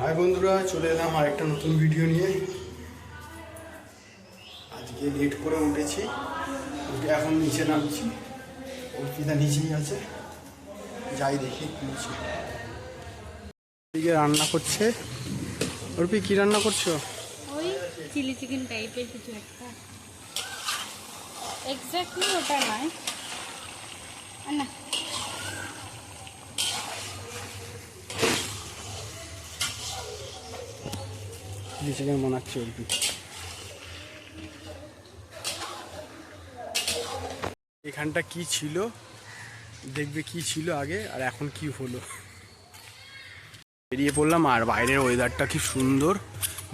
High বন্ধুরা, চলে এলাম আরেকটা নতুন ভিডিও নিয়ে। আজকে লেট করে উঠেছি, উঠে এখন নিচে নামছি। অর্পিতা নিচেই আছে, যাই দেখি নিচে। এদিকে রান্না করছে। অর্পি, কি রান্না করছো? ওই চিলি চিকেন টাইপের কিছু একটা, এক্স্যাক্টলি ওটা নয় না। চিলি চিকেন বানাচ্ছে অর্পি। এখানটা কি ছিল দেখবে, কি ছিল আগে আর এখন কি হলো। বেরিয়ে পড়লাম, আর বাইরের ওয়েদারটা কি সুন্দর,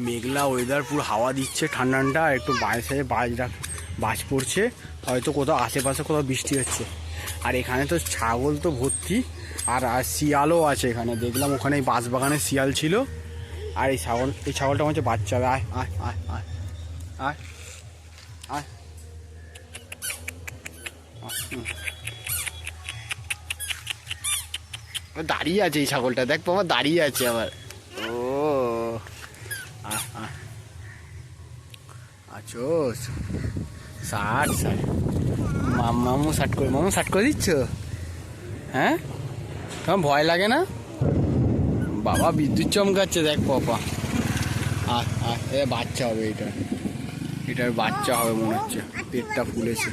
মেঘলা ওয়েদার, পুরো হাওয়া দিচ্ছে ঠান্ডা ঠান্ডা। একটু বাইরে বাজ পড়ছে, হয়তো কোথাও আশেপাশে কোথাও বৃষ্টি হচ্ছে। আর এখানে তো ছাগল তো ভর্তি, আর শিয়ালও আছে এখানে। দেখলাম ওখানে এই বাঁশবাগানে শিয়াল ছিল। আর এই ছাগলটা হচ্ছে বাচ্চা হবে। আয় আয় আয় আয় আয় আয়। দাঁড়িয়ে আছে এই ছাগলটা, দেখ বাবা, দাঁড়িয়ে আছে আবার। ও আছোস, ষাট ষাট। মামু ষাট করে দিচ্ছ? হ্যাঁ, তোমার ভয় লাগে না? বাবা বিদ্যুৎ চমকাচ্ছে, দেখ পাপা। এ বাচ্চা হবে, এটার বাচ্চা হবে মনে হচ্ছে, পেটটা ফুলেছে।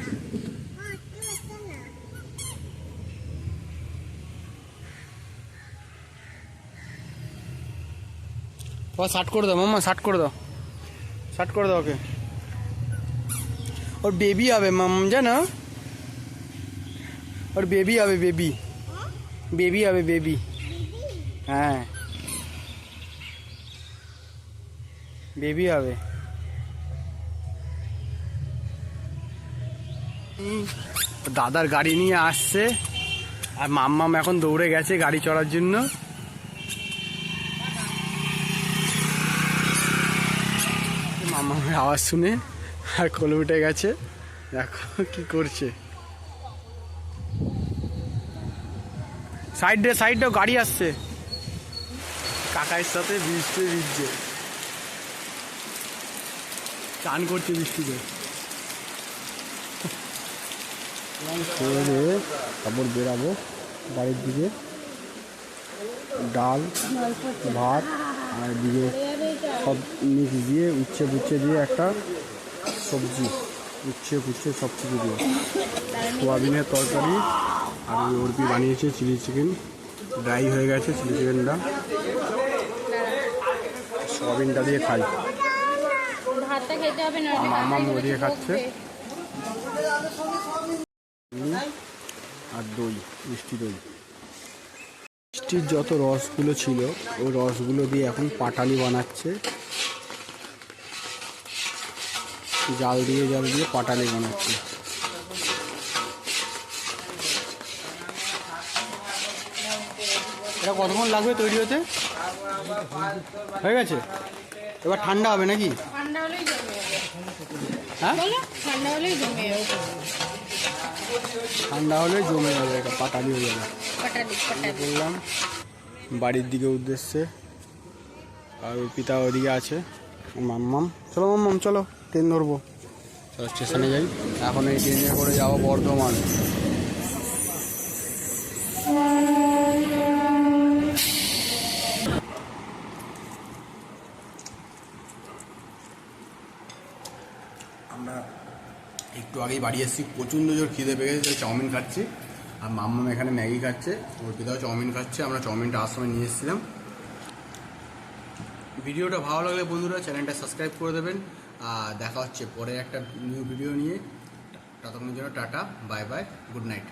শার্ট করে দাও মাম্মা, শার্ট করে দাও ওকে। ওর বেবি হবে মাম, জানো? ওর বেবি হবে, বেবি। হ্যাঁ, বেবি হবে। দাদার গাড়ি নিয়ে আসছে, আর মাম্মাম এখন দৌড়ে গেছে গাড়ি চড়ার জন্য। মাম্মামের আওয়াজ শুনে আর কোলে উঠে গেছে, দেখো কি করছে। সাইড দিয়ে গাড়ি আসছে, কাকাইয়ের সাথে ভিজছে, চান করছে বৃষ্টিতে। খেয়ে তারপর বেরাবো বাড়ির দিকে। ডাল ভাত আর দিকে সব মিক্স দিয়ে উচ্ছে পুচ্ছে দিয়ে একটা সবজি, উচ্ছে পুচ্ছে সব কিছু দিয়ে সোয়াবিনের তরকারি। আর অর্পি বানিয়েছে চিলি চিকেন, ড্রাই হয়ে গেছে চিলি চিকেনটা। সোয়াবিনটা দিয়ে খাই, মামা দিয়ে খাচ্ছে। আর দই, মিষ্টির যত রসগুলো ছিল ওই রসগুলো দিয়ে এখন পাটালি বানাচ্ছে। জাল দিয়ে পাটালি বানাচ্ছে। এটা কতক্ষণ লাগবে তৈরি হতে? হয়ে গেছে, এবার ঠান্ডা হবে নাকি? হ্যাঁ, ঠান্ডা হলে জমে যাবে, এটা পাটালি হয়ে যাবে। বললাম বাড়ির দিকে উদ্দেশ্যে, আর ওর পিতা ওদিকে আছে। মাম্মাম চলো ট্রেন ধরবো, চলো স্টেশনে যাই। এখন এই ট্রেনে করে যাবো বর্ধমান। আমরা একটু আগেই বাড়ি এসেছি, প্রচণ্ড জোর খিদে পেয়ে গেছে, চাউমিন খাচ্ছি। আর মাম্মাম এখানে ম্যাগি খাচ্ছে, ওর পিতাও চাউমিন খাচ্ছে। আমরা চাউমিনটা আসামে নিয়ে এসেছিলাম। ভিডিওটা ভালো লাগলে বন্ধুরা চ্যানেলটা সাবস্ক্রাইব করে দেবেন। আর দেখা হচ্ছে পরে একটা নিউ ভিডিও নিয়ে। ততক্ষণের জন্য tata, bye bye, good night.